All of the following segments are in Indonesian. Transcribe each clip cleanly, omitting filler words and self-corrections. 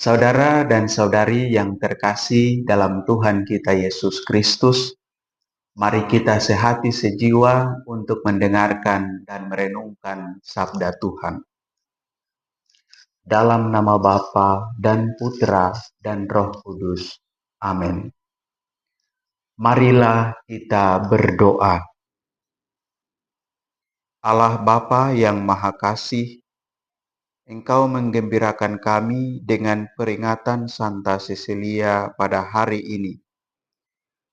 Saudara dan saudari yang terkasih dalam Tuhan kita Yesus Kristus, mari kita sehati sejiwa untuk mendengarkan dan merenungkan sabda Tuhan. Dalam nama Bapa dan Putra dan Roh Kudus. Amin. Marilah kita berdoa. Allah Bapa yang Maha Kasih, Engkau menggembirakan kami dengan peringatan Santa Cecilia pada hari ini.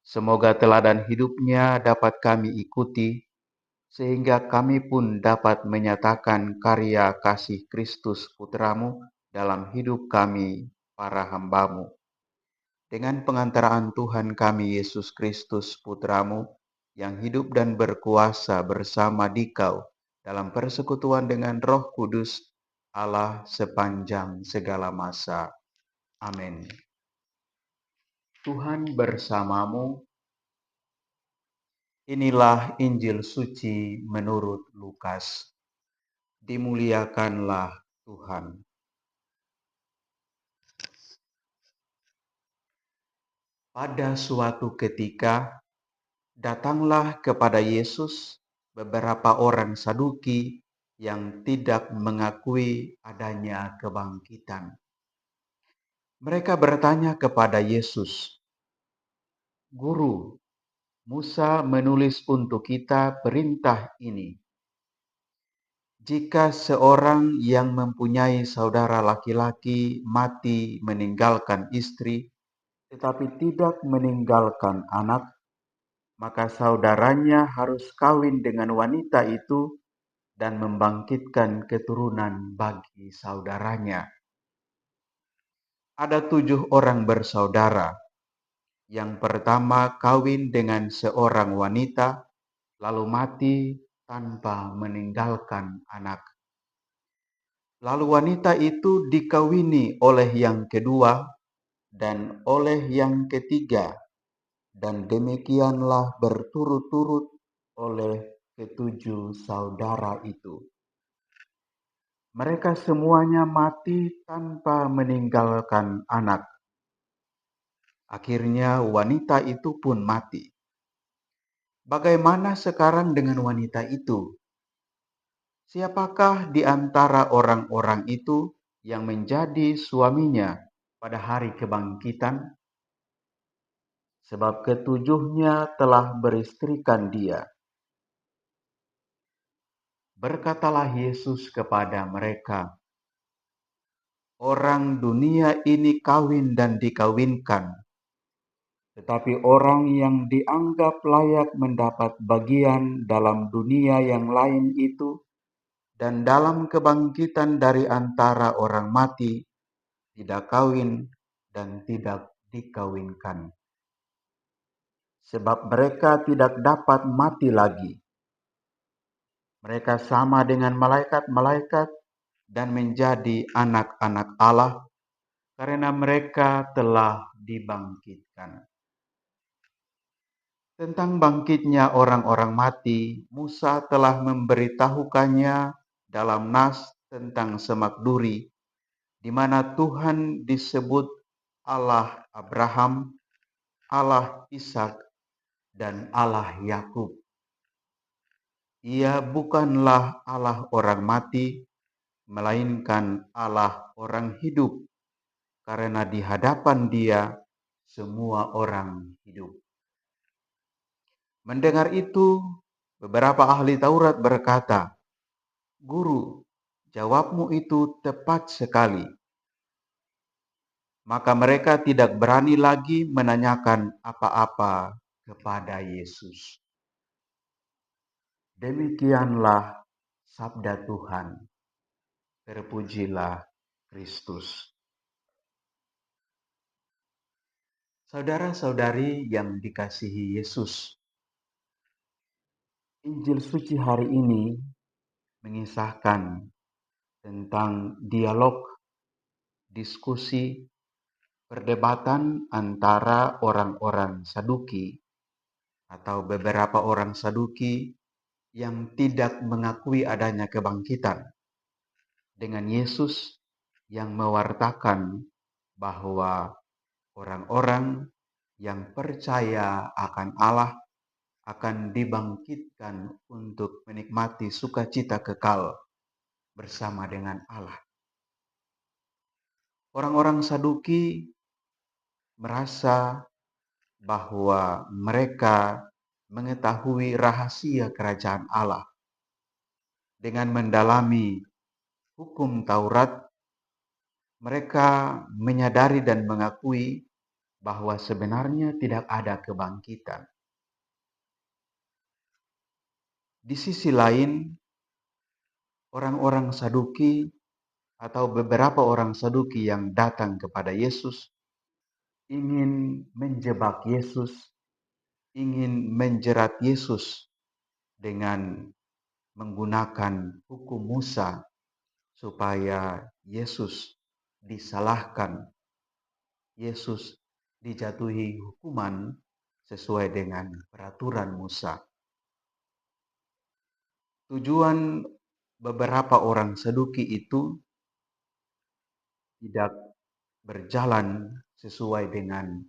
Semoga teladan hidupnya dapat kami ikuti, sehingga kami pun dapat menyatakan karya kasih Kristus Putramu dalam hidup kami, para hamba-Mu. Dengan pengantaraan Tuhan kami Yesus Kristus Putramu, yang hidup dan berkuasa bersama Dikau dalam persekutuan dengan Roh Kudus, Allah sepanjang segala masa. Amin. Tuhan bersamamu. Inilah Injil suci menurut Lukas. Dimuliakanlah Tuhan. Pada suatu ketika, datanglah kepada Yesus beberapa orang Saduki yang tidak mengakui adanya kebangkitan. Mereka bertanya kepada Yesus, "Guru, Musa menulis untuk kita perintah ini. Jika seorang yang mempunyai saudara laki-laki mati meninggalkan istri, tetapi tidak meninggalkan anak, maka saudaranya harus kawin dengan wanita itu dan membangkitkan keturunan bagi saudaranya. Ada 7 orang bersaudara. Yang pertama kawin dengan seorang wanita, lalu mati tanpa meninggalkan anak. Lalu wanita itu dikawini oleh yang kedua dan oleh yang ketiga, dan demikianlah berturut-turut oleh ke-7 saudara itu. Mereka semuanya mati tanpa meninggalkan anak. Akhirnya wanita itu pun mati. Bagaimana sekarang dengan wanita itu? Siapakah di antara orang-orang itu yang menjadi suaminya pada hari kebangkitan? Sebab ke-7-nya telah beristrikan dia. Berkatalah Yesus kepada mereka, orang dunia ini kawin dan dikawinkan, tetapi orang yang dianggap layak mendapat bagian dalam dunia yang lain itu dan dalam kebangkitan dari antara orang mati, tidak kawin dan tidak dikawinkan. Sebab mereka tidak dapat mati lagi. Mereka sama dengan malaikat-malaikat dan menjadi anak-anak Allah karena mereka telah dibangkitkan. Tentang bangkitnya orang-orang mati, Musa telah memberitahukannya dalam Nas tentang semak duri, di mana Tuhan disebut Allah Abraham, Allah Ishak, dan Allah Yakub. Ia bukanlah Allah orang mati, melainkan Allah orang hidup, karena di hadapan Dia semua orang hidup. Mendengar itu, beberapa ahli Taurat berkata, "Guru, jawabmu itu tepat sekali." Maka mereka tidak berani lagi menanyakan apa-apa kepada Yesus. Demikianlah sabda Tuhan. Terpujilah Kristus. Saudara-saudari yang dikasihi Yesus, Injil suci hari ini mengisahkan tentang dialog, diskusi, perdebatan antara orang-orang Saduki atau beberapa orang Saduki yang tidak mengakui adanya kebangkitan dengan Yesus yang mewartakan bahwa orang-orang yang percaya akan Allah akan dibangkitkan untuk menikmati sukacita kekal bersama dengan Allah. Orang-orang Saduki merasa bahwa mereka mengetahui rahasia kerajaan Allah dengan mendalami hukum Taurat. Mereka menyadari dan mengakui bahwa sebenarnya tidak ada kebangkitan. Di sisi lain, orang-orang Saduki atau beberapa orang Saduki yang datang kepada Yesus ingin menjebak Yesus, ingin menjerat Yesus dengan menggunakan hukum Musa supaya Yesus disalahkan, Yesus dijatuhi hukuman sesuai dengan peraturan Musa. Tujuan beberapa orang Saduki itu tidak berjalan sesuai dengan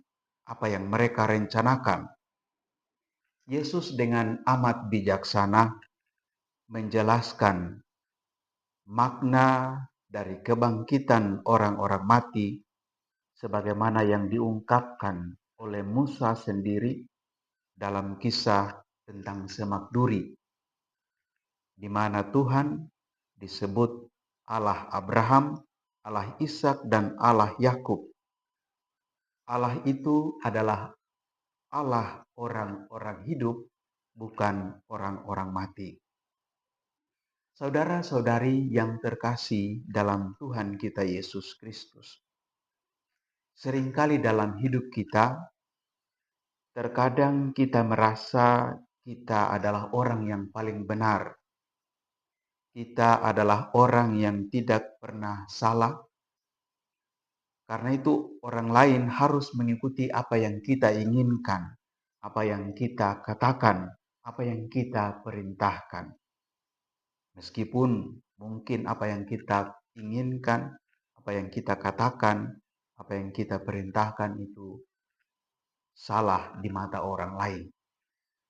apa yang mereka rencanakan. Yesus dengan amat bijaksana menjelaskan makna dari kebangkitan orang-orang mati sebagaimana yang diungkapkan oleh Musa sendiri dalam kisah tentang semak duri, di mana Tuhan disebut Allah Abraham, Allah Ishak, dan Allah Yakub. Allah itu adalah Allah orang-orang hidup, bukan orang-orang mati. Saudara-saudari yang terkasih dalam Tuhan kita Yesus Kristus, seringkali dalam hidup kita, terkadang kita merasa kita adalah orang yang paling benar. Kita adalah orang yang tidak pernah salah. Karena itu orang lain harus mengikuti apa yang kita inginkan, apa yang kita katakan, apa yang kita perintahkan. Meskipun mungkin apa yang kita inginkan, apa yang kita katakan, apa yang kita perintahkan itu salah di mata orang lain.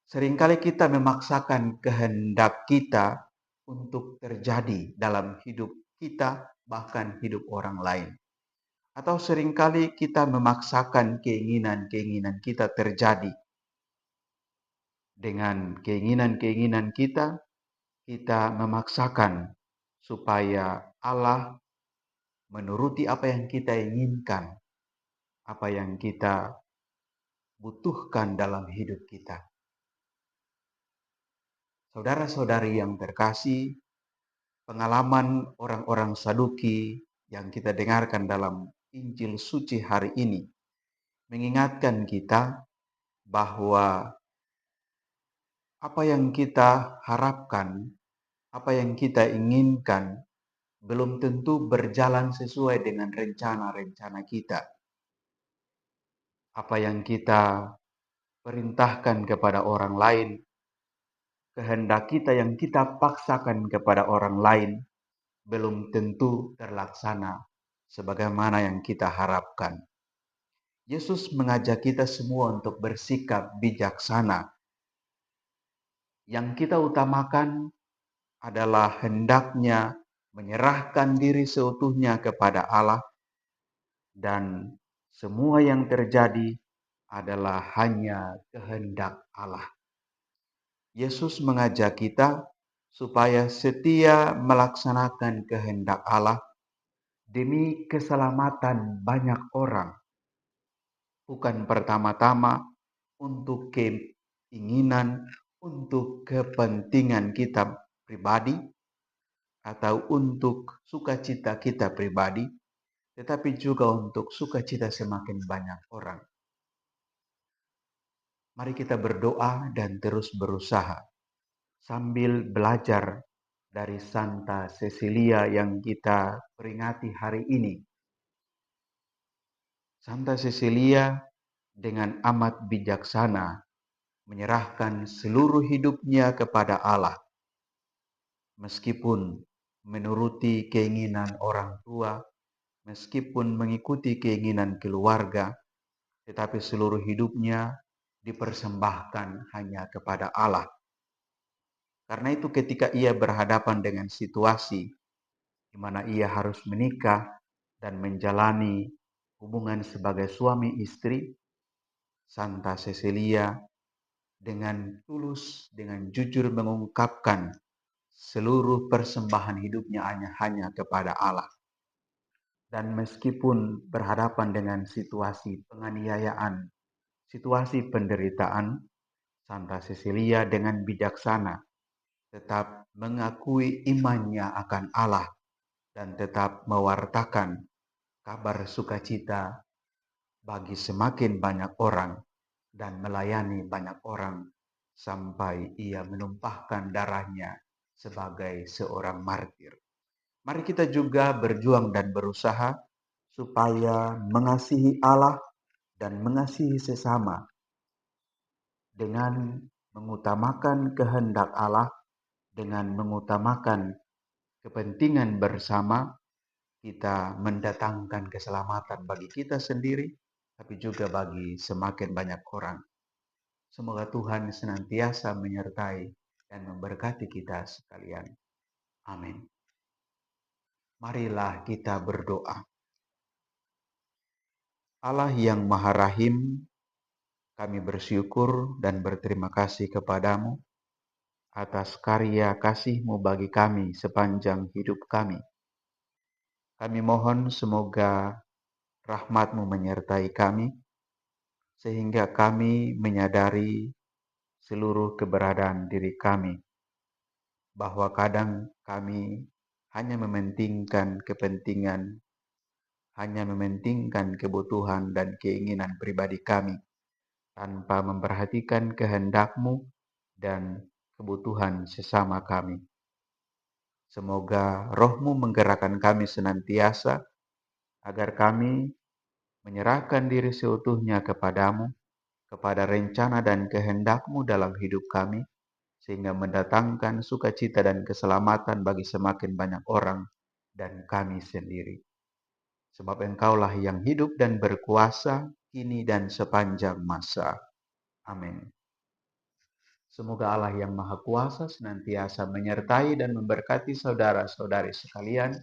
Seringkali kita memaksakan kehendak kita untuk terjadi dalam hidup kita, bahkan hidup orang lain. Atau seringkali kita memaksakan keinginan-keinginan kita terjadi. Dengan keinginan-keinginan kita memaksakan supaya Allah menuruti apa yang kita inginkan, apa yang kita butuhkan dalam hidup kita. Saudara-saudari yang terkasih, pengalaman orang-orang Saduki yang kita dengarkan dalam Injil suci hari ini mengingatkan kita bahwa apa yang kita harapkan, apa yang kita inginkan belum tentu berjalan sesuai dengan rencana-rencana kita. Apa yang kita perintahkan kepada orang lain, kehendak kita yang kita paksakan kepada orang lain belum tentu terlaksana sebagaimana yang kita harapkan. Yesus mengajak kita semua untuk bersikap bijaksana. Yang kita utamakan adalah hendaknya menyerahkan diri seutuhnya kepada Allah, dan semua yang terjadi adalah hanya kehendak Allah. Yesus mengajak kita supaya setia melaksanakan kehendak Allah demi keselamatan banyak orang. Bukan pertama-tama untuk keinginan, untuk kepentingan kita pribadi, atau untuk sukacita kita pribadi, tetapi juga untuk sukacita semakin banyak orang. Mari kita berdoa dan terus berusaha sambil belajar dari Santa Cecilia yang kita peringati hari ini. Santa Cecilia dengan amat bijaksana menyerahkan seluruh hidupnya kepada Allah, meskipun menuruti keinginan orang tua, meskipun mengikuti keinginan keluarga, tetapi seluruh hidupnya dipersembahkan hanya kepada Allah. Karena itu ketika ia berhadapan dengan situasi di mana ia harus menikah dan menjalani hubungan sebagai suami istri, Santa Cecilia dengan tulus, dengan jujur mengungkapkan seluruh persembahan hidupnya hanya kepada Allah. Dan meskipun berhadapan dengan situasi penganiayaan, situasi penderitaan, Santa Cecilia dengan bijaksana tetap mengakui imannya akan Allah dan tetap mewartakan kabar sukacita bagi semakin banyak orang dan melayani banyak orang sampai ia menumpahkan darahnya sebagai seorang martir. Mari kita juga berjuang dan berusaha supaya mengasihi Allah dan mengasihi sesama dengan mengutamakan kehendak Allah, dengan mengutamakan kepentingan bersama. Kita mendatangkan keselamatan bagi kita sendiri, tapi juga bagi semakin banyak orang. Semoga Tuhan senantiasa menyertai dan memberkati kita sekalian. Amin. Marilah kita berdoa. Allah yang Maha Rahim, kami bersyukur dan berterima kasih kepadamu atas karya kasih-Mu bagi kami sepanjang hidup kami. Kami mohon semoga rahmat-Mu menyertai kami, sehingga kami menyadari seluruh keberadaan diri kami, bahwa kadang kami hanya mementingkan kepentingan, hanya mementingkan kebutuhan dan keinginan pribadi kami, tanpa memperhatikan kehendak-Mu dan kebutuhan sesama kami. Semoga Roh-Mu menggerakkan kami senantiasa, agar kami menyerahkan diri seutuhnya kepadamu, kepada rencana dan kehendak-Mu dalam hidup kami, sehingga mendatangkan sukacita dan keselamatan bagi semakin banyak orang dan kami sendiri. Sebab Engkaulah yang hidup dan berkuasa, kini dan sepanjang masa. Amin. Semoga Allah yang Maha Kuasa senantiasa menyertai dan memberkati saudara-saudari sekalian,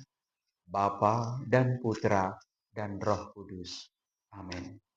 Bapa dan Putra dan Roh Kudus. Amin.